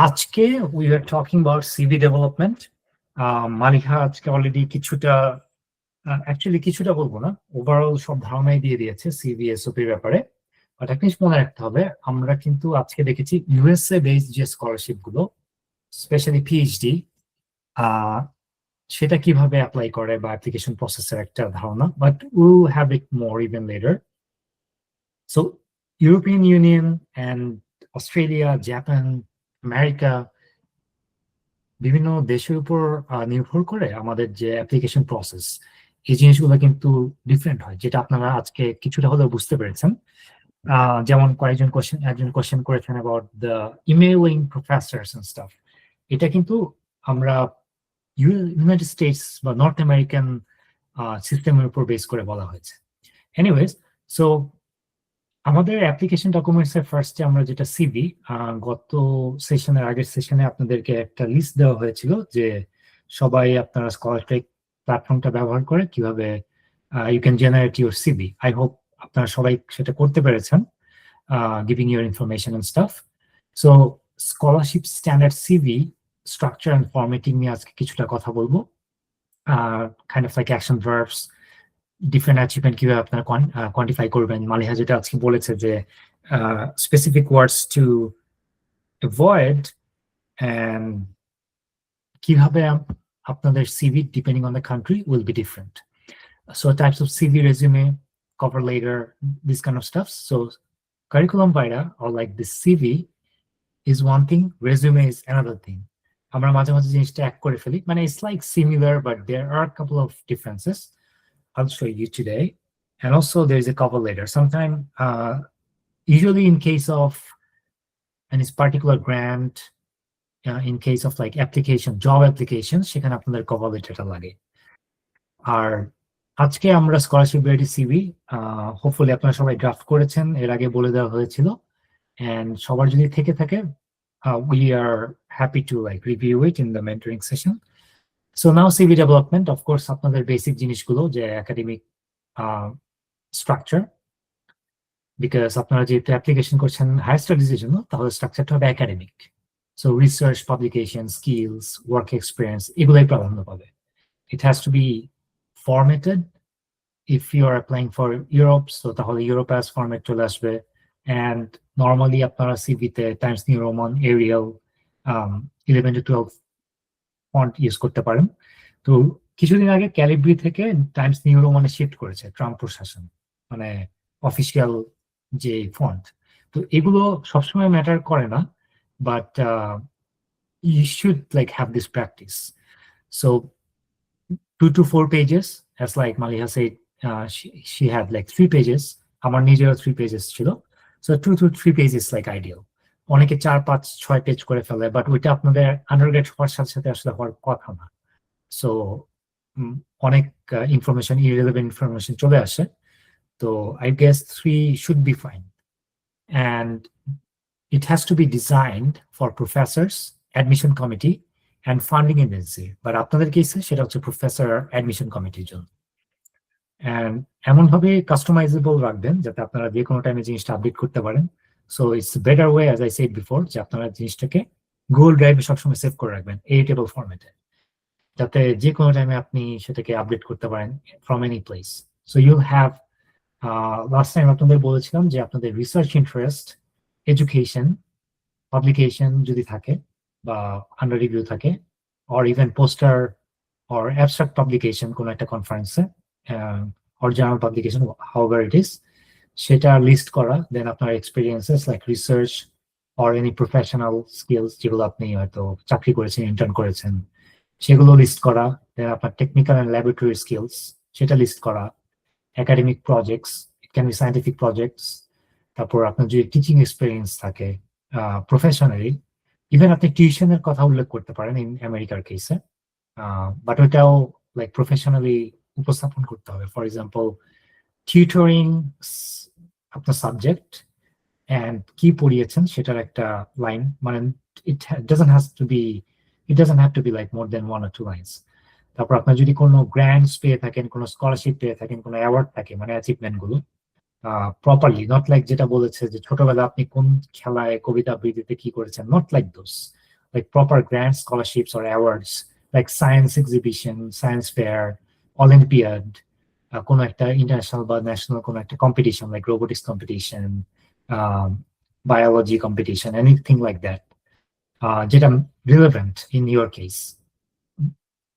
আজকে we are talking about CV development. Maliha আজকে already কিছুটা অ্যাকচুয়ালি কিছুটা বলবো না, ওভারঅল সব ধারণাই দিয়ে দিয়েছে সিভি এসওপির ব্যাপারে। বাট একটা জিনিস মনে রাখতে হবে, আমরা কিন্তু আজকে দেখেছি ইউএসএ বেসড যে স্কলারশিপ গুলো, স্পেশালি পিএইচডি, সেটা কিভাবে অ্যাপ্লাই করে বা অ্যাপ্লিকেশন প্রসেসের একটা ধারণা, but will have it more even letter. So European union and Australia, Japan, America, বিভিন্ন দেশের উপর নির্ভর করে আমাদের যে অ্যাপ্লিকেশন প্রসেস, এই জিনিসগুলো কিন্তু ডিফারেন্ট হয়, যেটা আপনারা আজকে কিছুটা হলেও বুঝতে পেরেছেন। যেমন একজন কোয়েশ্চেন করেছেন about the emailing professors and stuff. এটা কিন্তু আমরা ইউনাইটেড স্টেটস বা নর্থ আমেরিকান সিস্টেমের উপর বেস করে বলা হয়েছে। এনিওয়েজ, সো আমাদের অ্যাপ্লিকেশন ডকুমেন্টসের ফার্স্টে আমরা যেটা সিভি, গত সেশনের আগের সেশনে আপনাদেরকে একটা লিস্ট দেওয়া হয়েছিল যে সবাই আপনারা স্কলারশিপ প্ল্যাটফর্মটা ব্যবহার করে কিভাবে you can generate your CV. I hope আপনারা সবাই সেটা করতে পেরেছেন, giving your information and stuff. So scholarship standard CV structure and formatting নিয়ে আজকে কিছুটা কথা বলবো, kind of like action verbs, different achievement কিভাবে আপনারা কোয়ান্টিফাই করবেন। মালিহা যেটা আজকে বলেছে যে specific words to avoid and কিভাবে আপনাদের CV depending on the country will be different. So types of CV, resume, cover letter, this kind of staff. So curriculum ভাইরা or like the CV is one thing, resume is another thing. আমরা মাঝে মাঝে জিনিসটা এক করে ফেলি, মানে it's like similar but there are a couple of differences. I'll show you today. And also there is a cover letter. Sometimes, usually in case of any particular grant, in case of like application, job applications, সেখানে আপনাদের cover letterটা লাগে। আর আজকে আমরা scholarship ready CV hopefully আপনারা সবাই draft করেছেন, এর আগে বলে দেওয়া হয়েছিল। And সবার যদি থেকে থাকে, we are happy to like review it in the mentoring session. So now CV development, of course, আপনাদের বেসিক জিনিসগুলো যে একাডেমিক স্ট্রাকচার, বিকজ আপনারা যেহেতু অ্যাপ্লিকেশন করছেন হায়ার স্টাডিজের জন্য, তাহলে স্ট্রাকচারটা হবে academic. So research, publication, skills, work experience, এগুলোই প্রাধান্য পাবে। It has to be formatted. If you are applying for Europe, so তাহলে ইউরোপ অ্যাজ ফরম্যাট চলে আসবে। অ্যান্ড নর্মালি আপনারা সিভিতে times new roman, arial, 11 to 12 font use করতে পারেন। তো কিছুদিন আগে ক্যালিব্রি থেকে টাইমস নিউ রোমানে শিফট করেছে ট্রাম্প প্রশাসন, মানে অফিসিয়াল যে ফন্ট। তো এগুলো সবসময় ম্যাটার করে না, but you should like have this practice. So 2 to 4 pages, as like Maliha said, she had like 3 pages. আমার নিজেরও 3 pages ছিল। So 2 to 3 pages like ideal. অনেকে 4, 5, 6 পেজ করে ফেলে, বাট ওইটা আপনাদের আন্ডারগ্রেড হওয়ার সাথে সাথে আসলে হওয়ার কথা না। সো অনেক ইনফরমেশন, ইরেলেভেন্ট ইনফরমেশন চলে আসে। তো I guess 3 should be fine. And it has to be designed for professors, admission committee, and funding agency. But আপনাদের কেসে সেটা হচ্ছে প্রফেসর অ্যাডমিশন কমিটির জন্য। And এমনভাবে কাস্টমাইজেবল রাখবেন যাতে আপনারা যে কোনো টাইমে জিনিসটা আপডেট করতে পারেন। So it's better way, as I said before, যে আপনারা জিনিসটাকে গুগল ড্রাইভে সবসময় সেভ করে রাখবেন এডিটেবল ফরম্যাটে, যাতে যে কোনো টাইমে আপনি সেটাকে আপডেট করতে পারেন from any place. So you'll have, last time আপনাদের বলেছিলাম যে আপনাদের রিসার্চ ইন্টারেস্ট, এডুকেশন, পাবলিকেশন যদি থাকে বা আন্ডার রিভিউ থাকে, or even poster or abstract publication কোনো একটা কনফারেন্সে, or journal publication, however it is, সেটা লিস্ট করা। দেন আপনার experiences like research or any professional skills যেগুলো আপনি হয়তো চাকরি করেছেন, ইন্টার্ন করেছেন, সেগুলো লিস্ট করা। দেন আপনার টেকনিক্যাল অ্যান্ড ল্যাবরেটরি স্কিলস, সেটা লিস্ট করা। Academic projects, it can be scientific projects. তারপর আপনার যদি টিচিং এক্সপিরিয়েন্স থাকে প্রফেশনালি, ইভেন আপনি টিউশনের কথা উল্লেখ করতে পারেন ইন আমেরিকার কেসে, বাট ওইটাও লাইক প্রফেশনালি উপস্থাপন করতে হবে। ফর এক্সাম্পল, টিউটরিং আপনার সাবজেক্ট অ্যান্ড কি পড়িয়েছেন সেটার একটা লাইন, মানে it doesn't have to be like more than 1 or 2 lines. তারপর আপনার যদি কোনো গ্র্যান্টস পেয়ে থাকেন, কোনো স্কলারশিপ পেয়ে থাকেন, কোনো অ্যাওয়ার্ড থাকে, মানে অ্যাচিভমেন্ট গুলো প্রপারলি, নট লাইক যেটা বলেছে যে ছোটবেলা আপনি কোন খেলায় কবিতা আবৃত্তিতে কি করেছেন, not like those, like proper grant scholarships or awards, like science exhibition, science fair, Olympiad, কোনো একটা ইন্টারন্যাশনাল বা ন্যাশনাল কোনো একটা competition, like robotics competition, biology competition, anything like that, যেটা relevant in your case.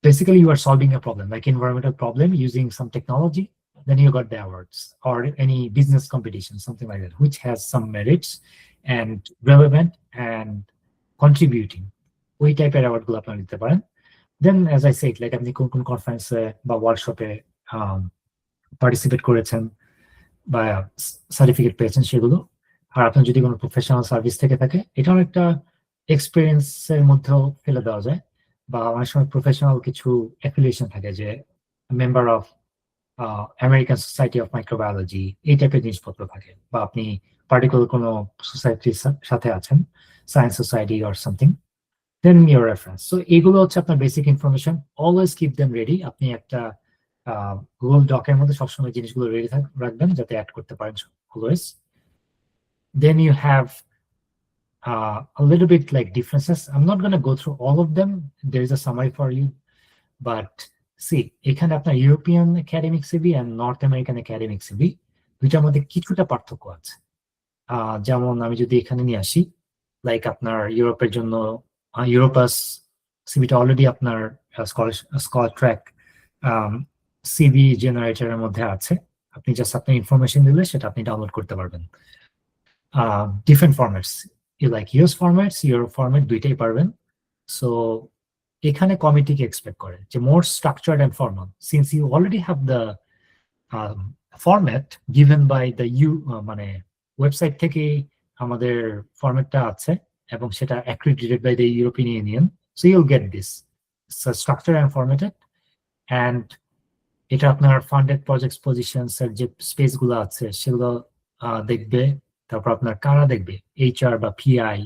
Basically, you are solving a problem, like environmental problem using some technology, then you got the awards, or any business competition, something like that, which has some merits and relevant and contributing. ওই টাইপের award গুলো আপনারা নিতে পারেন। দেন as I said, like আপনি কোন কোন কনফারেন্সে বা ওয়ার্কশপে পার্টিসিপেট করেছেন বা সার্টিফিকেট পেয়েছেন সেগুলো। আর আপনার যদি কোনো প্রফেশনাল সার্ভিস থেকে থাকে, এটাও একটা এক্সপিরিয়েন্সের মধ্যেও ফেলে দেওয়া যায়। বা অনেক সময় প্রফেশনাল কিছু অ্যাফিলিয়েশন থাকে, যে member of American society of microbiology, এই টাইপের জিনিসপত্র থাকে। বা আপনি পার্টিকুলার কোনো সোসাইটির সাথে আছেন, science society or something, then your reference. So এইগুলো হচ্ছে আপনার basic information. Always keep them ready. আপনি একটা গুগল ডকের মধ্যে সবসময় জিনিসগুলো রেডি রাখবেন, যাতে অ্যাড করতে পারেন always. Then you have a little bit like differences. I'm not going to go through all of them. There is a summary for you, but see, এখানে আপনার European academic CV and north American academic CV দুইটার মধ্যে কিছুটা পার্থক্য আছে। যেমন আমি যদি এখানে নিয়ে আসি, লাইক আপনার ইউরোপের জন্য ইউরোপাস সিভিটা অলরেডি আপনার স্কলার ট্র্যাক সিভি জেনারেটরের মধ্যে আছে। আপনি জাস্ট আপনার ইনফরমেশন দিলে সেটা আপনি ডাউনলোড করতে পারবেন। Different formats, you like US formats, Europe format, দুইটাই পারবেন। সো এখানে কমিটিকে এক্সপেক্ট করে যে more structured and formal, since you already have the format given by the মানে ওয়েবসাইট থেকেই আমাদের ফরম্যাটটা আছে এবং সেটা accredited by the European Union. So you'll get this structure and formatted, and এটা আপনার ফান্ডেড প্রজেক্টস পজিশনস এর যে স্পেস গুলো আছে সেগুলো দেখবে। তারপর আপনার কারা দেখবে, এইচআর বা পিআই,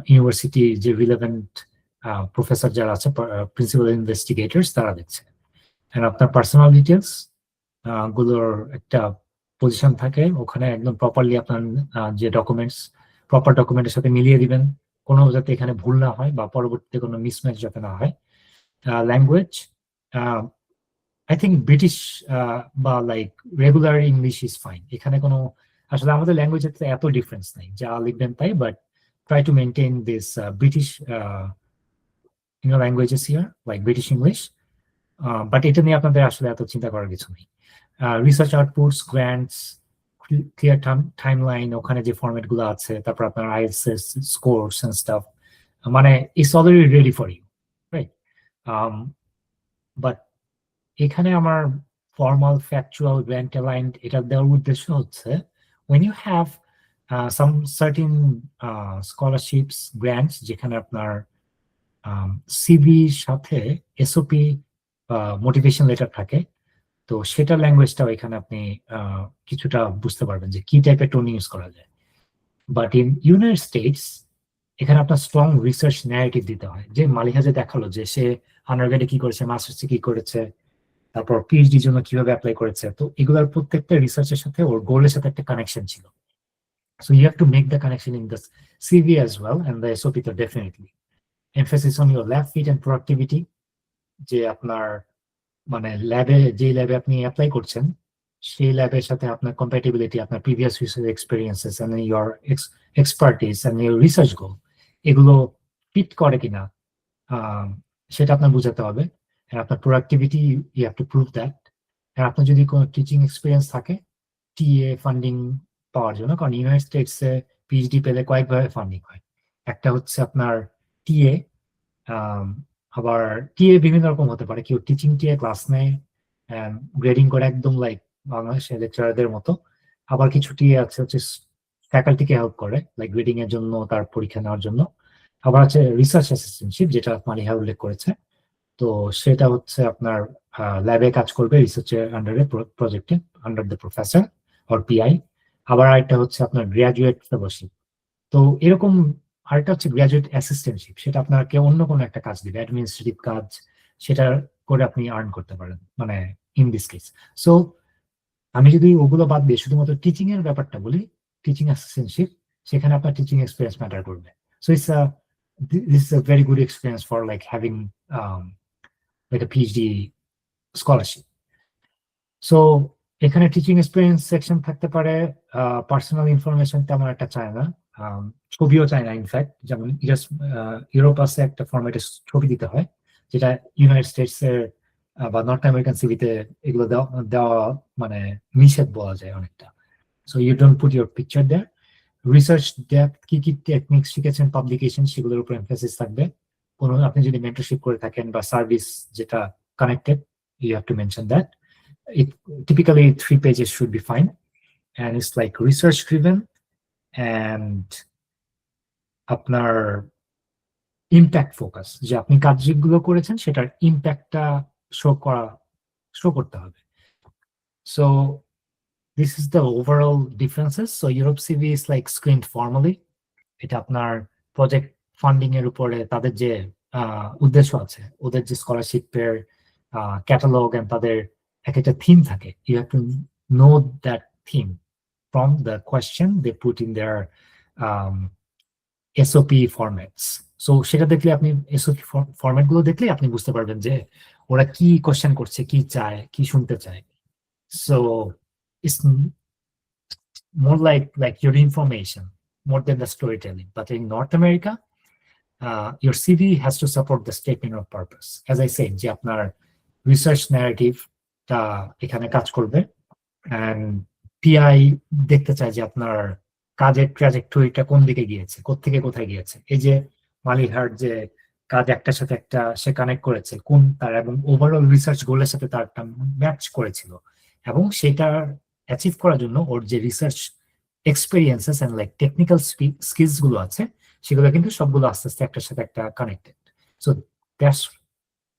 ইউনিভার্সিটি যে রিলেভেন্ট প্রফেসর যারা আছে, প্রিন্সিপাল ইনভেস্টিগেটরস, তারা দেখছে। এন্ড আপনার পার্সোনাল ডিটেলস গুলোর একটা পজিশন থাকে ওখানে, একদম প্রপারলি আপনার যে ডকুমেন্টস, প্রপার ডকুমেন্টের সাথে মিলিয়ে দিবেন, কোনো যাতে এখানে ভুল না হয় বা পরবর্তীতে কোনো মিসম্যাচ যাতে না হয়। ল্যাঙ্গুয়েজ, আই থিঙ্ক ব্রিটিশ বা like regular English is fine. এখানে কোনো আসলে আমাদের ল্যাঙ্গুয়েজের এত ডিফারেন্স নেই, যা লিখবেন তাই, but try to maintain this British languages here, like British English. But এটা নিয়ে আপনাদের আসলে এত চিন্তা করার কিছু নেই। Research outputs, grants, clear timeline, ওখানে যে ফরম্যাট গুলো আছে, তারপর আপনার আইএলটিএস স্কোরস এন্ড স্টাফ, মানে it's already ready for you, right? But এখানে আমার ফর্মাল, ফ্যাকচুয়াল, গ্র্যান্ট অ্যালাইন্ড, এটা দেওয়ার উদ্দেশ্য হচ্ছে when you have some certain scholarships, grants, যেখানে আপনার সিভির সাথে এসওপি মোটিভেশন লেটার থাকে, তো সেটা ল্যাঙ্গুয়েজটাও এখানে আপনি কিছুটা বুঝতে পারবেন যে কি টাইপের টোন ইউজ করা যায়। বাট ইন ইউনাইটেড স্টেটস এখানে আপনার স্ট্রং রিসার্চ ন্যারেটিভ দিতে হয়, যে মালিহা যে দেখালো যে সে আন্ডারগ্রেডে কি করেছে, মাস্টার্সে কি করেছে, তারপর পিএইচডির জন্য কিভাবে অ্যাপ্লাই করেছে, তো এগুলোর প্রত্যেকটা রিসার্চের সাথে ওর গোলের সাথে একটা কানেকশন ছিল। So you have to make the connection in the CV as well, and the SOP তো definitely. Emphasis on your lab fit and productivity, যে আপনার মানে ল্যাবে, যে ল্যাবে আপনি অ্যাপ্লাই করছেন সেই ল্যাবের সাথে আপনার কম্প্যাটিবিলিটি, আপনার previous research experiences and your expertise and your research goal, এগুলো ফিট করে কিনা সেটা আপনার বুঝাতে হবে। আপনার productivity, you have to prove that. আর আপনার যদি কোনো টিচিং এক্সপিরিয়েন্স থাকে, টিএ ফান্ডিং পাওয়ার জন্য, কারণ ইউনাইটেড স্টেটসে পিএইচডি পেলে কয়েকভাবে ফান্ডিং হয়। একটা হচ্ছে আপনার টিএ, আবার টিএ বিভিন্ন রকম হতে পারে, কেউ টিচিং টিএ ক্লাস নেয় গ্রেডিং করে একদম লাইক বাংলাদেশের লেকচারারদের মতো, আবার কিছু টিএ আছে হচ্ছে ফ্যাকাল্টিকে হেল্প করে লাইক গ্রেডিং এর জন্য, তার পরীক্ষা নেওয়ার জন্য। আবার আছে রিসার্চ অ্যাসিস্ট্যান্টশিপ, যেটা মালিহা উল্লেখ করেছে, তো সেটা হচ্ছে আপনার ল্যাবে কাজ করবে রিসার্চের আন্ডারে, প্রজেক্টে under the professor or PI. আবার আরেকটা হচ্ছে আপনার গ্র্যাজুয়েট ফেলোশিপ। তো এরকম আরেকটা হচ্ছে গ্র্যাজুয়েট অ্যাসিস্ট্যান্টশিপ, সেটা আপনাকে অন্য কোনো একটা কাজ দিবে, অ্যাডমিনিস্ট্রেটিভ কাজ, সেটা করে আপনি আর্ন করতে পারেন, মানে ইন দিস কেস। সো আমি যদি ওগুলো বাদ দিয়ে শুধুমাত্র টিচিং এর ব্যাপারটা বলি, টিচিং অ্যাসিস্ট্যান্টশিপ, সেখানে আপনার টিচিং এক্সপিরিয়েন্স ম্যাটার করবে। So it's this is a very good experience for like having like a PhD scholarship. So এখানে টিচিং এক্সপিরিয়েন্স সেকশন থাকতে পারে, পার্সোনাল ইনফরমেশন তেমন একটা চায় না, ছবিও চায় না। ইনফ্যাক্ট যেমন ইউরোপাসে একটা ফরম্যাটে ছবি দিতে হয়, যেটা ইউনাইটেড স্টেটস এর বা নর্থ আমেরিকান সিভিতে এগুলো দেওয়া মানে নিষেধ বলা যায় অনেকটা। So you don't put your picture there. Research depth, কি কি টেকনিক শিখেছেন, পাবলিকেশন, সেগুলোর উপর এমফাসিস থাকবে। কোনো আপনি যদি মেন্টরশিপ করে থাকেন বা সার্ভিস যেটা connected, you have to mention that. It typically 3 pages should be fine, and it's like research driven, and আপনার ইম্প্যাক্ট ফোকাস, যে আপনি কাজগুলো করেছেন সেটার ইম্প্যাক্টটা শো করতে হবে। So this is the overall differences. So Europe CV is like screened formally. এটা আপনার প্রজেক্ট ফান্ডিং এর উপরে তাদের যে উদ্দেশ্য আছে, ওদের যে স্কলারশিপের ক্যাটালগ এন্ড তাদের একটা থিম থাকে, you have to know that theme from the question they put in their SOP formats. So সেটা দেখলে আপনি এসওপি ফরম্যাট গুলো দেখলে আপনি বুঝতে পারবেন যে ওরা কি কোয়েশ্চেন করছে, কি চায়, কি শুনতে চায়। So it's more like your information more than the storytelling. But in North America, your CV has to support the statement of purpose. As I said, যে আপনার রিসার্চ ন্যারেটিভটা এখানে কাজ করবে, and PI দেখতে চায় যে আপনার কাজের ট্র্যাজেক্টরিটা কোন দিকে গিয়েছে, কোত্থেকে কোথায় গিয়েছে। এই যে মালিহার যে কাজ একটার সাথে একটা সে কানেক্ট করেছে কোন তার, এবং ওভারঅল রিসার্চ গোলের সাথে তার একটা ম্যাচ করেছিল, এবং সেটার অ্যাচিভ করার জন্য ওর যে research experiences and like technical skills গুলো আছে, সেগুলো কিন্তু সবগুলো আস্তে আস্তে একটার সাথে একটা connected. So that's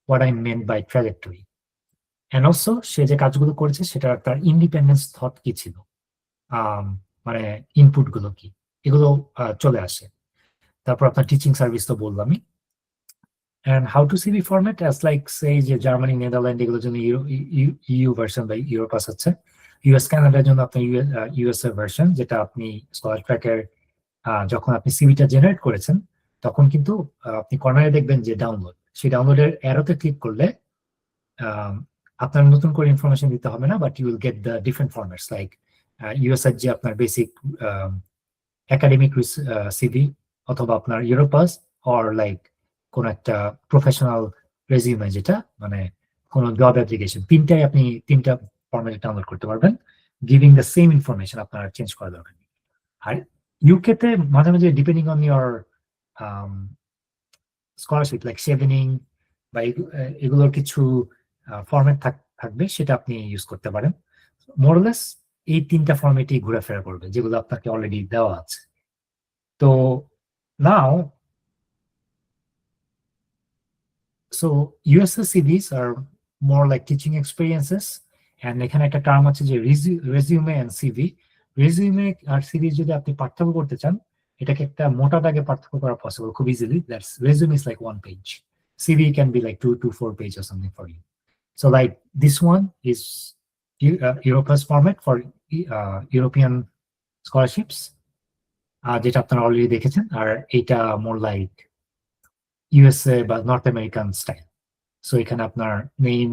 what I meant by trajectory. And also সে যে কাজগুলো করেছে সেটা তার ইন্ডিপেন্ডেন্স থট কি ছিল, মানে ইনপুট গুলো কি, এগুলো চলে আসে। তারপর আপনার টিচিং সার্ভিস তো বললামই। And how to CV format, as like say যে জার্মানি, নেদারল্যান্ড এগুলোর জন্য ইউ ভার্সন বা ইউরোপাস আছে, ইউএস কানাডার জন্য আপনার ইউএস এর ভার্সন, যেটা আপনি স্কলার ট্র্যাকের যখন আপনি সিভিটা জেনারেট করেছেন তখন কিন্তু আপনি কর্নারে দেখবেন যে ডাউনলোড, সেই ডাউনলোডের অ্যারোতে ক্লিক করলে আপনার নতুন করে ইনফরমেশন দিতে হবে না, but you will get the different formats like US এর যে আপনার বেসিক একাডেমিক সিভি, অথবা আপনার ইউরোপাস, অর লাইক কোন একটা প্রফেশনাল রেজিউমে, যেটা মানে কোন জব অ্যাপ্লিকেশন, তিনটাই আপনি তিনটা ফরম্যাটে ডাউনলোড করতে পারবেন, গিভিং দ্য সেম ইনফরমেশন, আপনার চেঞ্জ করা দরকার নেই। আর ইউকে তে মাঝে মাঝে depending on your scholarship like Chevening বা এগুলোর কিছু ফরম্যাট থাকবে, সেটা আপনি ইউজ করতে পারেন। মোরলেস এই তিনটা ফরম্যাটই ঘোরাফেরা করবে যেগুলো আপনাকে অলরেডি দেওয়া আছে। তো নাও so USS CVs are more like teaching experiences, and এখানে একটা টার্ম আছে যে রেজিউমে এন্ড সিভি। রেজিউমে আর সিভি যদি আপনি পার্থক্য করতে চান, এটাকে একটা মোটা দাগে পার্থক্য করা পসিবল খুব easily. That's resume is like 1 page, CV can be like 2 to 4 pages or something for you. So like this one is Europa's format for European scholarships, যেটা আপনারা অলরেডি দেখেছেন, আর এটা মোর লাইক ইউএসএ বা north American style. So এখানে আপনার name,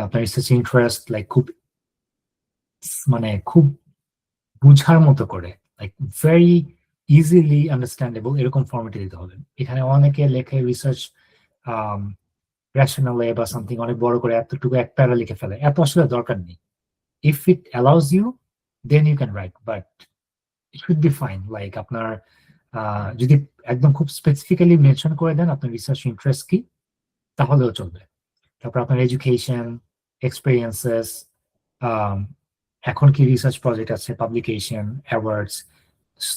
আপনার research interest, like খুব বুঝার মতো করে, লাইক ভেরি ইজিলি আন্ডারস্ট্যান্ডেবল এরকম ফরম্যাটে দিতে হবে। এখানে অনেকে লেখে রিসার্চ রেশনালে বা সামথিং অনেক বড় করে এতটুকু এক প্যারা লিখে ফেলে, এত আসলে দরকার নেই। If it allows you then you can write, but it should be fine. Like আপনার যদি একদম খুব স্পেসিফিক্যালি মেনশন করে দেন আপনার রিসার্চ ইন্টারেস্ট কি, তাহলেও চলবে। তারপর আপনার এডুকেশন, এক্সপিরিয়েন্সেস, এখন কি রিসার্চ প্রজেক্ট আছে, পাবলিকেশন, অ্যাওয়ার্ডস।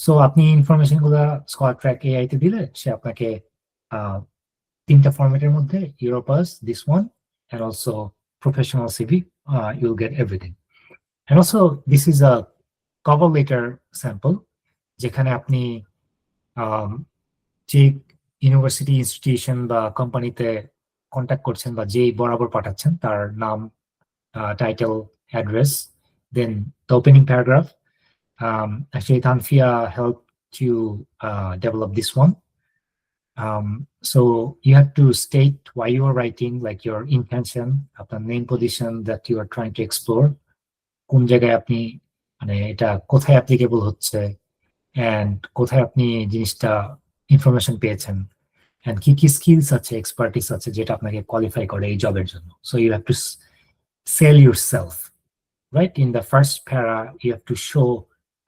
সো আপনি ইনফরমেশন গুলা স্কলার ট্র্যাক এআই তে দিলে সে আপনাকে তিনটা ফরম্যাটের মধ্যে Europass, this one, and also professional CV, you'll get everything. And also this is a cover letter sample, যেখানে আপনি যে ইউনিভার্সিটি, ইনস্টিটিউশন বা কোম্পানিতে কন্ট্যাক্ট করছেন বা যেই বরাবর পাঠাচ্ছেন তার নাম, title, address, then the opening paragraph. Actually Tanfia helped to develop this one. So you have to state why you are writing, like your intention, আপনার main position that you are trying to explore, কোন জায়গায় আপনি মানে এটা কোথায় applicable হচ্ছে, and কোথায় আপনি জিনিসটা ইনফরমেশন পেয়েছেন, and কি কি স্কিলস আছে, এক্সপার্টিস আছে যেটা আপনাকে কোয়ালিফাই করে এই জবের জন্য। So you have to sell yourself, right? In the first para you have to show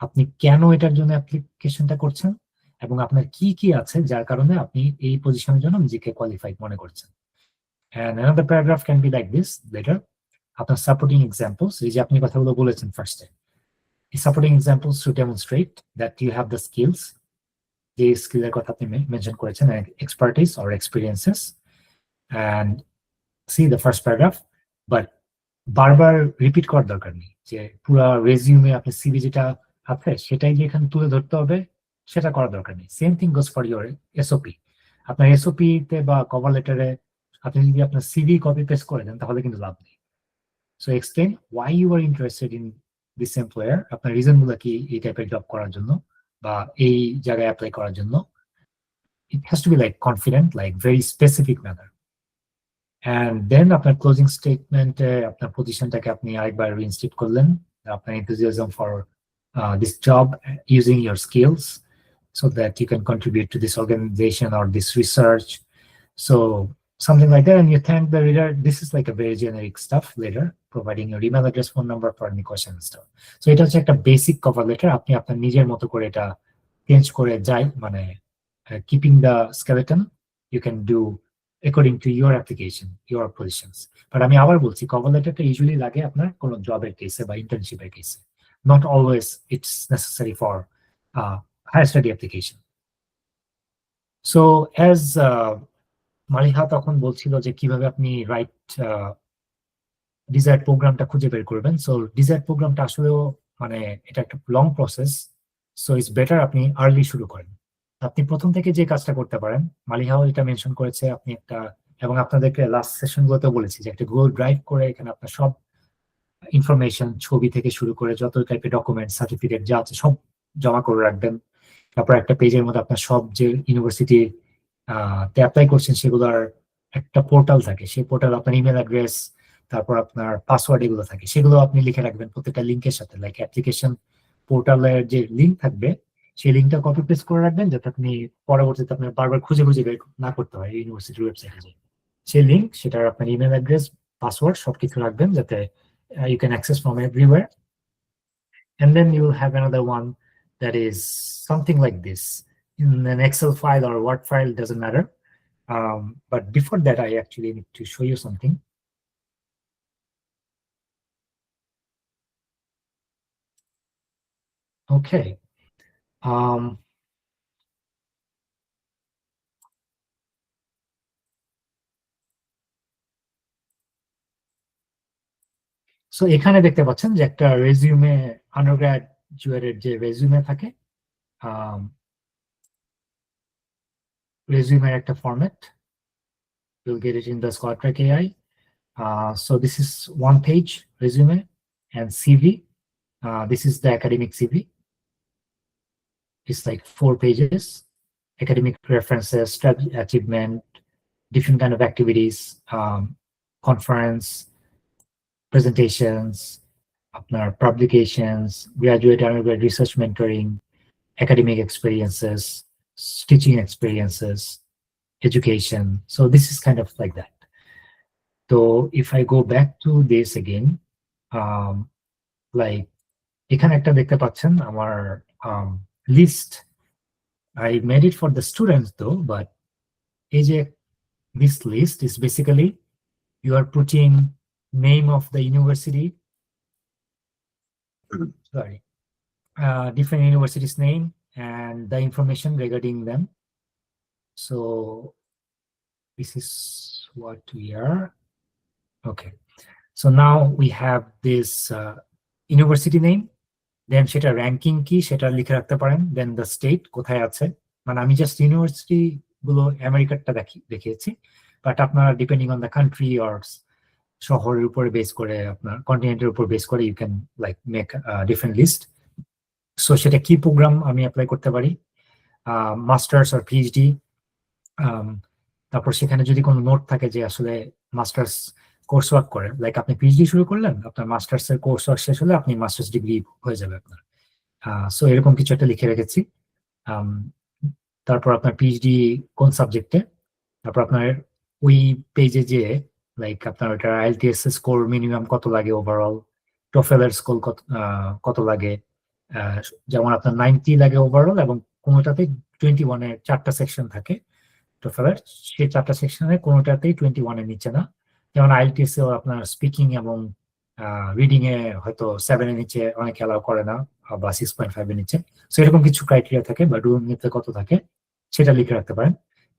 আপনি কেন এটার জন্য অ্যাপ্লিকেশনটা করছেন এবং আপনার কি কি আছে যার কারণে আপনি এই পজিশনের জন্য নিজেকে কোয়ালিফাইড মনে করছেন। And another paragraph can be like this later. আপনার সাপোর্টিং এক্সাম্পলস, এই যে আপনি কথাগুলো বলেছেন ফার্স্টে, এই supporting examples to demonstrate that you have the skills, যে স্কিলের কথা আপনি মেনশন করেছেন, expertise or experiences, and see the first paragraph. But বারবার রিপিট করার দরকার নেই, যে পুরো রেজিউমে আপনি সিভি যেটা আছে সেটাই যে এখানে তুলে ধরতে হবে সেটা করার দরকার নেই। Same thing goes for your SOP. আপনার এসওপি তে বা কভার লেটারে আপনি যদি আপনার সিভি কপি পেস্ট করে দেন তাহলে কিন্তু লাভ নেই। So explain why you are interested in this employer, আপনার রিজন গুলো কি এই টাইপের জব করার জন্য বা এই জায়গায় অ্যাপ্লাই করার জন্য। ইট has to be like confident, like very specific manner. And then আপনার ক্লোজিং স্টেটমেন্টে আপনার পজিশনটাকে আপনি আরেকবার রিইনস্টেট করলেন, আপনার enthusiasm for this job, using your skills so that you can contribute to this organization or this research. So something like that, and you thank the reader. This is like a very generic stuff later, providing your email address, phone number for any question and stuff. So এটা হচ্ছে একটা basic cover letter, আপনি আপনার নিজের মতো করে এটা change করে যাই, মানে keeping the skeleton you can do according to your application, your positions. But আমি আবার বলছি, কভার লেটারটা ইউজুয়ালি লাগে আপনার কোনো জবের কেসে বা ইন্টার্নশিপের কেসে, not always it's necessary for higher study application. So as Maliha তখন বলছিল যে কিভাবে আপনি রাইট ডিজায়ার প্রোগ্রামটা খুঁজে বের করবেন। সো ডিজায়ার প্রোগ্রামটা আসলেও মানে এটা একটা long process, so it's better আপনি আর্লি শুরু করেন। আপনি প্রথম থেকে যে কাজটা করতে পারেন, মালিহাও এটা মেনশন করেছে, আপনি একটা, এবং আপনাদেরকে লাস্ট সেশন গুলোতে বলেছি যে একটা গুগল ড্রাইভ করে এখানে আপনার সব ইনফরমেশন, ছবি থেকে শুরু করে যত টাইপের ডকুমেন্ট, সার্টিফিকেট যা আছে সব জমা করে রাখবেন। তারপর একটা পেজের মধ্যে আপনার সব যে ইউনিভার্সিটি তে অ্যাপ্লাই করছেন সেগুলোর একটা পোর্টাল থাকে, সেই পোর্টাল আপনার ইমেল অ্যাড্রেস, তারপর আপনার পাসওয়ার্ড এগুলো থাকে, সেগুলো আপনি লিখে রাখবেন প্রত্যেকটা লিঙ্কের সাথে। লাইক অ্যাপ্লিকেশন পোর্টালের যে লিঙ্ক থাকবে সেই লিঙ্কটা কপি পেস্ট করে রাখবেন, যাতে আপনি পরবর্তীতে আপনার বারবার খুঁজে খুঁজে বের না করতে হয় ইউনিভার্সিটির ওয়েবসাইটে যে সেই লিঙ্ক, সেটার আপনার ইমেল অ্যাড্রেস, পাসওয়ার্ড সবকিছু রাখবেন যাতে you can access from everywhere. And then you will have another one that is something like this in an Excel file or Word file, doesn't matter. But before that, I actually need to show you something. Okay. So এখানে দেখতে পাচ্ছেন যে একটা resume, আন্ডারগ্রাজুয়েটের যে resume থাকে, রেজিউমের একটা format, you'll get it in the ScholarTrack AI. So this is one page resume, and CV. This is the academic CV. It's like 4 pages, academic references, achievement, different kind of activities, conference, presentations, publications, graduate, undergrad research mentoring, academic experiences, teaching experiences, education. So this is kind of like that. So if I go back to this again, like এখানে একটা দেখতে পাচ্ছেন আমার list. I made it for the students though, but this list is basically you are putting name of the university, sorry, different universities name and the information regarding them. So this is what we are. Okay, so now we have this university name, then সেটা ranking কি সেটা লিখে রাখতে পারেন, দেন the state কোথায় আছে, মানে আমি জাস্ট ইউনিভার্সিটি গুলো আমেরিকারটা দেখিয়েছি, বাট আপনারা depending on the country or শহরের উপরে বেস করে, আপনার কন্টিনেন্টের উপর বেস করে you can like make different list. So সেটা কি প্রোগ্রাম আমি অ্যাপ্লাই করতে পারি, মাস্টার্স অর পিএইচডি, তারপর সেখানে যদি কোনো নোট থাকে যে আসলে মাস্টার্স কোর্স ওয়ার্ক করে, লাইক আপনি পিএইচডি শুরু করলেন, আপনার মাস্টার্স এর কোর্স ওয়ার্ক শেষ হলে আপনি মাস্টার্স ডিগ্রি হয়ে যাবে আপনার। সো এরকম কিছু একটা লিখে রেখেছি। আম, তারপর আপনার পিএইচডি কোন সাবজেক্টে, তারপর আপনার ওই পেজে যে লাইক আপনার ওটা আইএলটিএস স্কোর মিনিমাম কত লাগে ওভারঅল, টোফেলের স্কোর কত লাগে। আহ, যেমন আপনার 90 লাগে ওভারঅল, এবং কোনোটাতে 21-এর 4টা সেকশন থাকে টোফেলের, সেই 4টা সেকশনের কোনোটাতেই 21-এর নিচে না। যেমন আইএলটিএস এ আপনার স্পিকিং এবং রিডিং এ হয়তো 7-এর নিচে অনেকে অ্যালাউ করে না, বা 6.5-এর নিচে। সো এরকম কিছু ক্রাইটেরিয়া থাকে, বা ডুয়োমিনিতে কত থাকে সেটা লিখে রাখতে পারেন।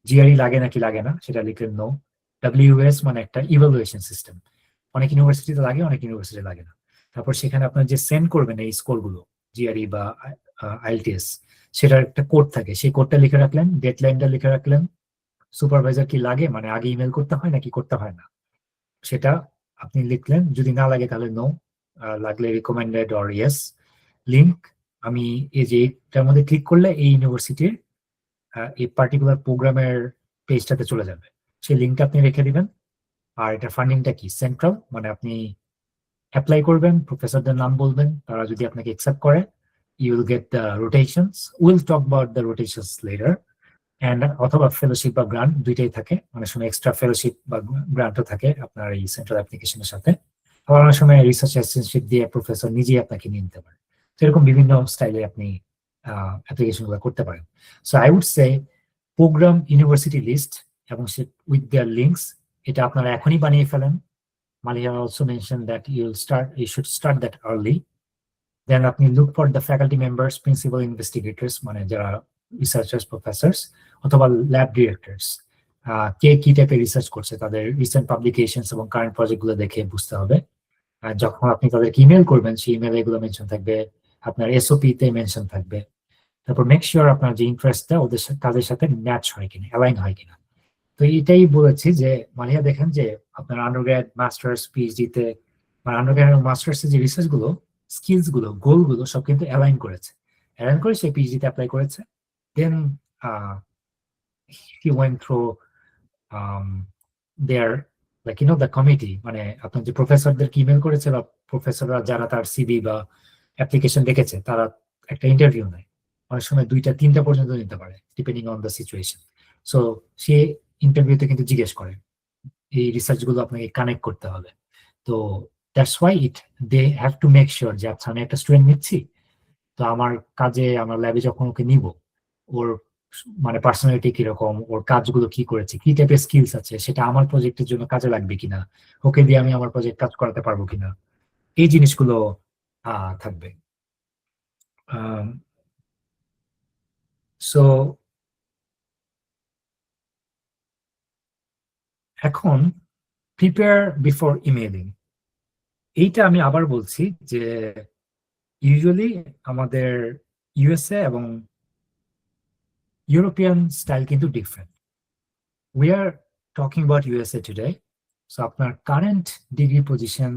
জিআরই লাগে নাকি লাগে না সেটা লিখে নো। ডাব্লিউএস মানে একটা ইভালুয়েশন সিস্টেম, অনেক ইউনিভার্সিটিতে লাগে, অনেক ইউনিভার্সিটি লাগে না। তারপর সেখানে আপনার যে সেন্ড করবেন এই স্কোর গুলো, জিআরই বা আইএলটিএস, সেটার একটা কোড থাকে, সেই কোডটা লিখে রাখলেন, ডেডলাইনটা লিখে রাখলেন। সুপারভাইজার কি লাগে, মানে আগে ইমেল করতে হয় নাকি করতে হয় না, সেটা আপনি লিখলেন। যদি না লাগে তাহলে নো, লাগলে রিকমেন্ডেড অর ইয়েস। লিঙ্ক, আমি এই যে এটার মধ্যে ক্লিক করলে এই ইউনিভার্সিটির এই পার্টিকুলার প্রোগ্রামের পেজটাতে চলে যাবে, সেই লিঙ্কটা আপনি রেখে দিবেন। আর এটা ফান্ডিংটা কি সেন্ট্রাল, মানে আপনি অ্যাপ্লাই করবেন, প্রফেসরদের নাম বলবেন, তারা যদি আপনাকে অ্যাকসেপ্ট করে, you will get the rotations, will talk about the rotations later. And অথবা ফেলোশিপ বা গ্রান্ট দুইটাই থাকে, অনেক সময় এক্সট্রা ফেলোশিপ বা গ্রান্টও থাকে আপনার এই সেন্ট্রাল অ্যাপ্লিকেশনের সাথে। আবার অনেক সময় রিসার্চ অ্যাসিস্ট্যান্টশিপ দিয়ে প্রফেসর নিজেই আপনাকে নিয়ে নিতে পারেন। তো এরকম বিভিন্ন স্টাইলে আপনি অ্যাপ্লিকেশন গুলো করতে পারেন। So I would say program university list এবং উইথ দেয়ার লিঙ্কস, এটা আপনারা এখনই বানিয়ে ফেলেন। Maliha also mention that you should start that early. Then আপনি look for the faculty members, principal investigators, মানে যারা রিসার্চার্স প্রফেসর্স, অথবা ল্যাব ডিরেক্টরস, কে কি টাইপের রিসার্চ করছে, তাদের রিসেন্ট পাবলিকেশন এবং কারেন্ট প্রজেক্ট গুলো দেখে বুঝতে হবে। যখন আপনি তাদেরকে ইমেল করবেন, সেই ইমেলে এগুলো মেনশন থাকবে, আপনার এসওপি তে মেনশন থাকবে। তারপর মেক শিওর আপনার যে ইন্টারেস্টটা ওদের কাজের সাথে ম্যাচ হয় কিনা, অ্যালাইন হয় কিনা। তো এটাই বলেছি যে মালিয়া দেখেন যে আপনার আন্ডারগ্রেড, মাস্টার্স, পিএইচডি তে, মানে আন্ডারগ্রেড এবং মাস্টার্স এর যে রিসার্চ গুলো, স্কিলস গুলো, গোল গুলো সব কিন্তু অ্যালাইন করেছে, অ্যালাইন করে সে পিএইচডি তে অ্যাপ্লাই করেছে। Then he went through their, like the committee, মানে আপনার যে প্রফেসরদেরকে ইমেল করেছে, বা প্রফেসররা যারা তার সিভি বা অ্যাপ্লিকেশন দেখেছে, তারা একটা ইন্টারভিউ নেয়, অনেক সময় 2টা 3টা পর্যন্ত নিতে পারে depending on the situation. So সে ইন্টারভিউতে কিন্তু জিজ্ঞেস করে এই রিসার্চ গুলো আপনাকে কানেক্ট করতে হবে। তো that's why they have to make sure যে আচ্ছা আমি একটা স্টুডেন্ট নিচ্ছি, তো আমার কাজে, আমার ল্যাবে যখন ওকে নিব, ওর মানে পার্সোনালিটি কিরকম, ওর কাজগুলো কি করেছে, কি টাইপের স্কিলস আছে, সেটা আমার প্রজেক্টের জন্য কাজে লাগবে কিনা, ওকে দিয়ে আমি আমার প্রজেক্ট কাজ করাতে পারবো কিনা, এই জিনিসগুলো থাকবে। সো এখন প্রিপেয়ার বিফোর ইমেইলিং, এইটা আমি আবার বলছি যে ইউজুয়ালি আমাদের ইউএসএ এবং ইউরোপিয়ান স্টাইল কিন্তু different. We are talking about USA today. So আপনার কারেন্ট ডিগ্রি পজিশন,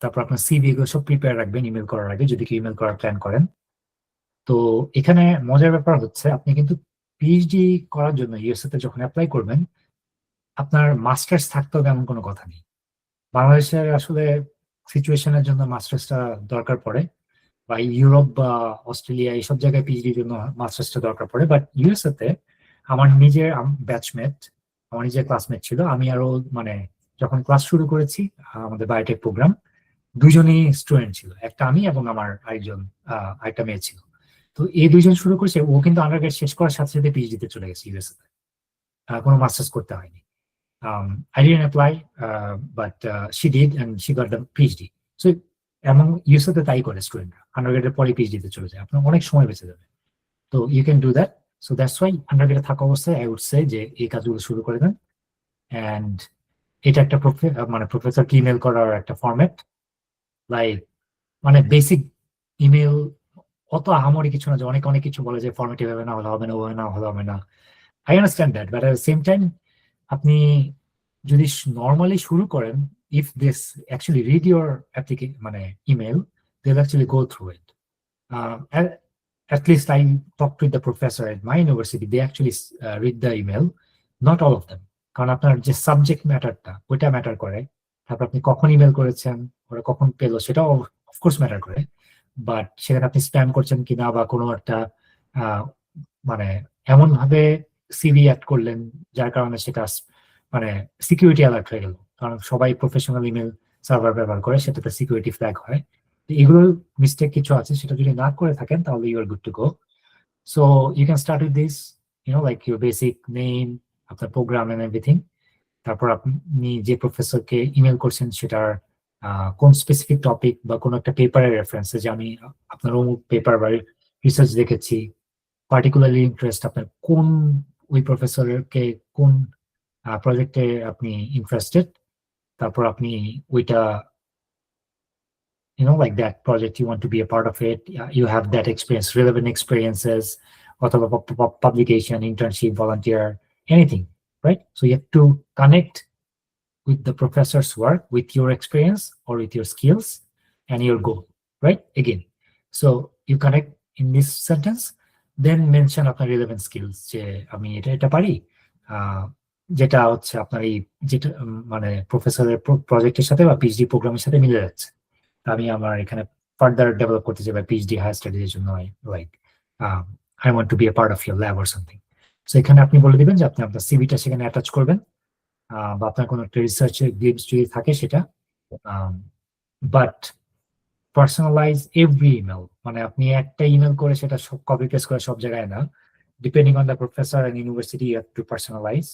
তারপর আপনার সিভি, এগুলো সব প্রিপেয়ার রাখবেন ইমেল করার আগে, যদি কি ইমেল করার প্ল্যান করেন। তো এখানে মজার ব্যাপার হচ্ছে আপনি কিন্তু পিএইচডি করার জন্য ইউএসএ তে যখন অ্যাপ্লাই করবেন, আপনার মাস্টার্স থাকতে হবে এমন কোনো কথা নেই। বাংলাদেশের আসলে সিচুয়েশনের জন্য মাস্টার্সটা দরকার পড়ে, বা ইউরোপ বা অস্ট্রেলিয়া এইসব জায়গায় পিএইচডির জন্য মাস্টার্সটা দরকার পড়ে। বাট ইউএসএ তে আমার নিজের ব্যাচমেট, আমার নিজের ক্লাসমেট ছিল, আমি আরো মানে যখন ক্লাস শুরু করেছি আমাদের বায়োটেক প্রোগ্রাম, দুজনই স্টুডেন্ট ছিল, একটা আমি এবং আমার আরেকটা মেয়ে ছিল। তো এই দুইজন শুরু করেছে, ও কিন্তু আন্ডারগ্রেড শেষ করার সাথে সাথে পিএইচডি তে চলে গেছে ইউএসএ তে, কোনো মাস্টার্স করতে হয়নি। I didn't apply, but she did, and she got the PhD. So এবং ইউএসএ তে তাই করে স্টুডেন্টরা, আন্ডারগ্রেডের পরে পিএইচডি তে চলে যায়, আপনার অনেক সময় বেঁচে যাবে। তো you can do that. So that's why আন্ডারগ্রেডে থাকা অবস্থায় আই উড সে যে এই কাজগুলো শুরু করে দেন। অ্যান্ড এটা একটা মানে প্রফেসরকে ইমেল করার একটা ফরম্যাট, লাইক মানে বেসিক ইমেল, অত আহামরি কিছু না যে অনেক অনেক কিছু বলে যে ফর্মেটিভ হবে না, হলে হবে না, হবে না, হলে হবে না। I understand that, but at the same time আপনি যদি নর্মালি শুরু করেন, if this actually read your মানে email, they will actually go through it. at least I talked with the professor at my university, they actually read the email, not all of them. কারণ আপনার যে subject ম্যাটারটা ওইটা matter করে, তারপর আপনি কখন email করেছেন, ওরা কখন পেলো, সেটাও অফকোর্স ম্যাটার করে। বাট সেখানে আপনি স্প্যাম করছেন কিনা বা কোনো একটা মানে এমন ভাবে সিভি অ্যাড করলেন যার কারণে সেটা মানে সিকিউরিটি অ্যালার্ট হয়ে গেল, কারণ সবাই প্রফেশনাল ইমেল সার্ভার ব্যবহার করে, সেটাতে সিকিউরিটি ফ্ল্যাগ হয়। এগুলো মিস্টেক কিছু আছে, সেটা যদি না করে থাকেন তাহলে you are good to go. So you can start with this, like your basic name, আপনার প্রোগ্রাম এন্ড এভরিথিং। তারপর আপনি যে প্রফেসরকে ইমেল করছেন সেটার কোন স্পেসিফিক টপিক বা কোনো একটা পেপারের রেফারেন্সে, যে আমি আপনার অমুক পেপার বা রিসার্চ দেখেছি, পার্টিকুলারলি ইন্টারেস্ট আপনার কোন, ওই প্রফেসরকে কোন প্রজেক্টে আপনি ইন্টারেস্টেড, তারপর আপনি ওইটা like that project, you want to be a part of it, you have that experience, relevant experiences, অথবা publication, internship, volunteer, anything, right? So you have to connect with the professor's work, with your experience or with your skills and your goal, right? Again, so you connect in this sentence, then mention আপনার relevant skills, যে আমি এটা পারি, যেটা হচ্ছে আপনার এই যেটা মানে প্রফেসরের প্রজেক্টের সাথে বা পিএইচডি প্রোগ্রামের সাথে মিলে যাচ্ছে, আমি আমার এখানে ফার্দার ডেভেলপ করতে চাই বা পিএইচডি হায়ার স্টাডিজের জন্য, like I want to be a part of your lab or something. So এখানে আপনি বলে দিবেন যে আপনি আপনার সিভিটা সেখানে অ্যাটাচ করবেন, বা আপনার কোনো একটা রিসার্চের গ্লিপস যদি থাকে সেটা, বাট পার্সোনালাইজ এভরি ইমেল, মানে আপনি একটা ইমেল করে সেটা সব কপি পেস্ট করে সব জায়গায় না, depending on the professor and university you have to personalize.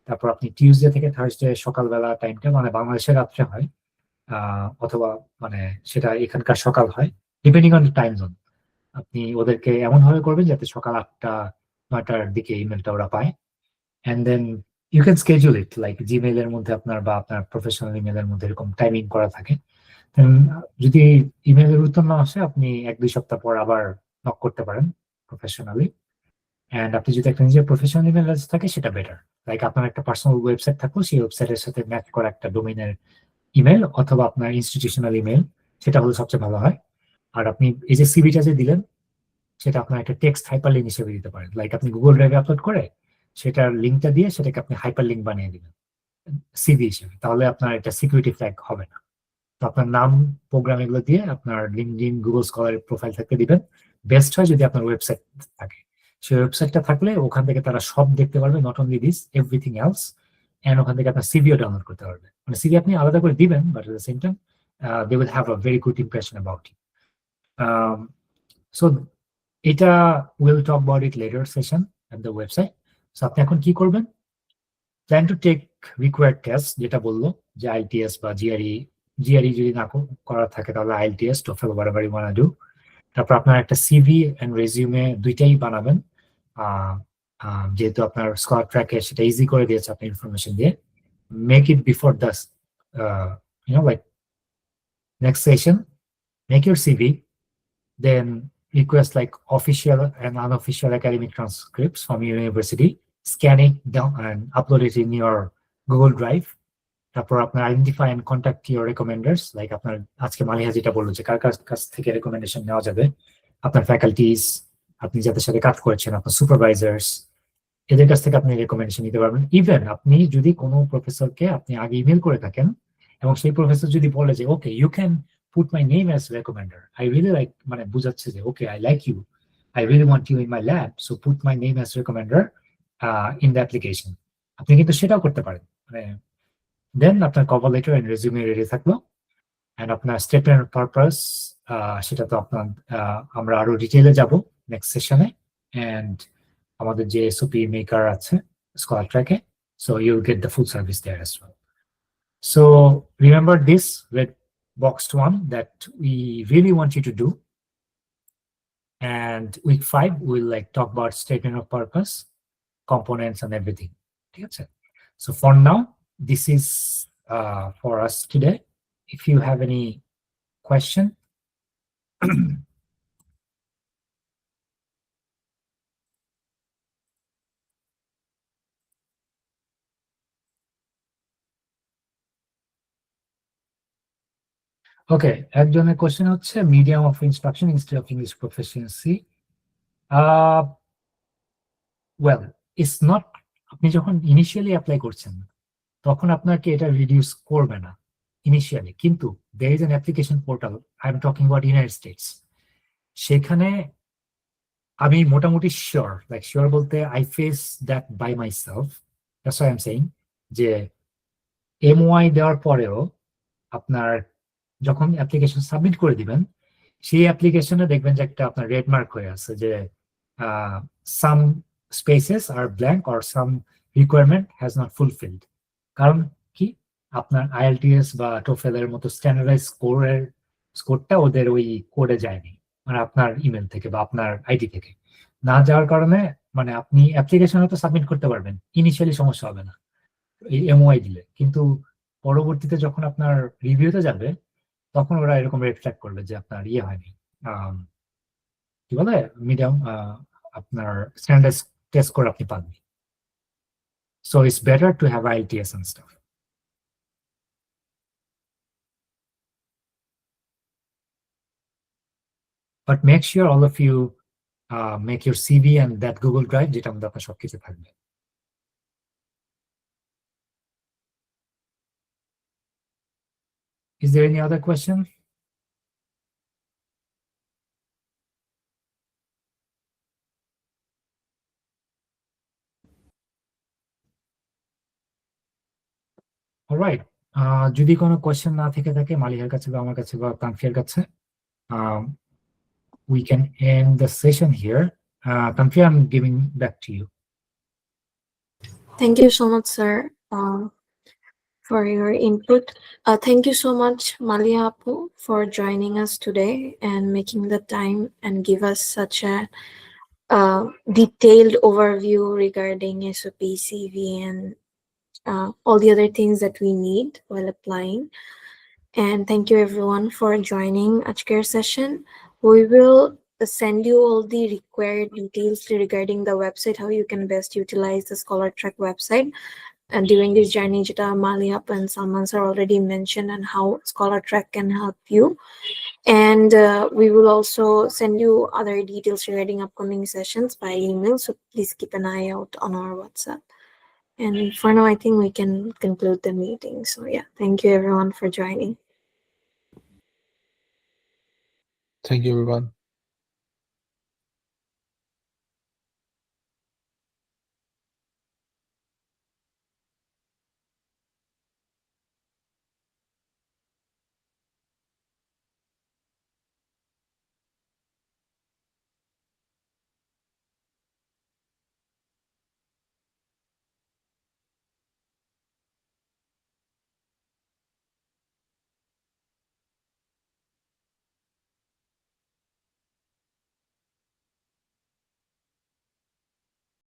তারপর আপনি টিউসডে থেকে থার্সডে সকালবেলা টাইমটা, মানে বাংলাদেশের রাত্রে হয়, অথবা মানে সেটা এখানকার সকাল হয়, ডিপেন্ডিং অন টাইম জোন, আপনি ওদেরকে এমন ভাবে করবেন যাতে সকাল 8টা-9টার দিকে ইমেলটা ওরা পায়। And then you can schedule it, like জিমেইলের মধ্যে আপনার বা আপনার প্রফেশনাল ইমেলের মধ্যে এরকম টাইমিং করা থাকে। যদি ইমেলের উত্তর না আসে, আপনি 1-2 সপ্তাহ পর আবার নক করতে পারেন প্রফেশনালি। অ্যান্ড আপনি যদি একটা নিজের প্রফেশনাল ইমেল থাকে সেটা বেটার, লাইক আপনার একটা পার্সোনাল ওয়েবসাইট থাকলো, সেই ওয়েবসাইটের সাথে ম্যাচ করা একটা ডোমেইনের ইমেল অথবা আপনার ইনস্টিটিউশনাল ইমেল, সেটা হলে সবচেয়ে ভালো হয়। আর আপনি এই যে সিভিটা যে দিলেন, সেটা আপনার একটা টেক্সট হাইপারলিঙ্ক হিসেবে দিতে পারেন, লাইক আপনি গুগল ড্রাইভে আপলোড করে সেটার লিঙ্কটা দিয়ে সেটাকে আপনি হাইপারলিঙ্ক বানিয়ে দিবেন সিভি হিসেবে, তাহলে আপনার এটা সিকিউরিটি ফ্ল্যাগ হবে না। তো আপনার নাম, প্রোগ্রাম এগুলো দিয়ে আপনার লিঙ্কডইন, গুগল স্কলার প্রোফাইল থাকতে দিবেন। বেস্ট হয় যদি আপনার ওয়েবসাইট থাকে, সেই ওয়েবসাইটটা থাকলে ওখান থেকে তারা সব দেখতে পারবে, not only this, everything else. And ওখান থেকে আপনার সিভিও ডাউনলোড করতে পারবে, মানে সিভি আপনি আলাদা করে দিবেন, but at the same time they will have a very good impression about you. So এটা we'll talk about it later session at the website. So আপনি এখন কি করবেন, plan to take required test, যেটা বললো যে আইটিএস বা GRE যদি না করা থাকে তাহলে IELTS, TOEFL, whatever you want to do. তারপর আপনার একটা সিভি এন্ড রেজিউমে দুইটাই বানাবেন, যেহেতু আপনার স্কলার ট্র্যাকে সেটা ইজি করে দিয়েছে আপনার ইনফরমেশন দিয়ে। Make it before the like next session, make your CV, then request like official and unofficial academic transcripts from your university, scan it down and upload it in your Google Drive. তারপর আপনার identify and contact your recommenders, like আপনার আজকে মালিহা যেটা বললো যে কার কাছ থেকে recommendation নেওয়া যাবে, আপনার ফ্যাকাল্টিস, আপনি যাদের সাথে কাজ করেছেন, আপনার সুপারভাইজার্স, এদের কাছ থেকে আপনি রেকমেন্ডেশন নিতে পারবেন। ইভেন আপনি যদি কোনো প্রফেসরকে আপনি আগে ইমেল করে থাকেন এবং সেই প্রফেসর যদি বলে যে okay you can put my name as recommender, I really like, মানে বুঝাচ্ছে যে okay I like you, I really want you in my lab, so put my name as recommender in the application, আপনি কিন্তু সেটাও করতে পারেন। মানে then আপনার cover letter and resume ready থাকলো, এন্ড আপনার স্টেটমেন্ট অফ পারপাস, সেটা তো আপনার আমরা আরো ডিটেইলে যাব নেক্সট সেশনে, এন্ড আমাদের যে এসওপি মেকার আছে স্কলার ট্র্যাকে, so you will get the full service there as well. So remember this red boxed one that we really want you to do, and week 5 we'll like talk about statement of purpose, components and everything. ঠিক আছে? So for now this is for us today. If you have any question. ওকে, একজনের question হচ্ছে medium of instruction instead of English proficiency well it's not, আপনি যখন initially apply করছেন তখন আপনাকে এটা রিডিউস করবে না ইনিশিয়ালি, কিন্তু there is an application portal, I am talking about United States, সেখানে আমি মোটামুটি শিওর বলতে I face that by myself, that's why I am saying যে এমওআই দেওয়ার পরেও আপনার যখন অ্যাপ্লিকেশন সাবমিট করে দিবেন সেই অ্যাপ্লিকেশনে দেখবেন যে একটা আপনার রেড মার্ক হয়ে আছে যে some spaces are blank or some requirement has not fulfilled. কারণ কি, আপনার আইএলটিএস বা টোফেলের মতো স্ট্যান্ডার্ডাইজ স্কোরটা ওদের ওই কোডে যায়নি, মানে আপনার ইমেল থেকে বা আপনার আইডি থেকে না যাওয়ার কারণে মানে আপনি অ্যাপ্লিকেশন হয়তো সাবমিট করতে পারবেন, ইনিশিয়ালি সমস্যা হবে না এই এমওআই দিলে, কিন্তু পরবর্তীতে যখন আপনার রিভিউতে যাবে তখন ওরা এরকম রেড ফ্ল্যাগ করবে যে আপনার ইয়ে হয়নি, কি বলে মিডিয়াম, আপনার স্ট্যান্ডার্ড টেস্ট স্কোর আপনি পাননি। So it's better to have IELTS and stuff. But make sure all of you make your CV and that Google Drive যেটা আমাদের আপনার সবকিছু থাকবে। Is there any other question? Alright, যদি কোনো কোয়েশ্চেন না থেকে থাকে মালিহার কাছে বা আমার কাছে বা তানফিয়ার কাছে, we can end the session here. Tanfia, I'm giving back to you. Thank you so much, sir, for your input. Thank you so much, Malihapu, for joining us today and making the time and give us such a detailed overview regarding SOP, CV, and all the other things that we need while applying. And thank you everyone for joining Ajker session. We will send you all the required details regarding the website, how you can best utilize the ScholarTrack website. And during this journey, Jita, Malihap and Salman sir already mentioned and how ScholarTrack can help you. And we will also send you other details regarding upcoming sessions by email. So please keep an eye out on our WhatsApp. And for now, I think we can conclude the meeting. So yeah, thank you everyone for joining. Thank you, everyone.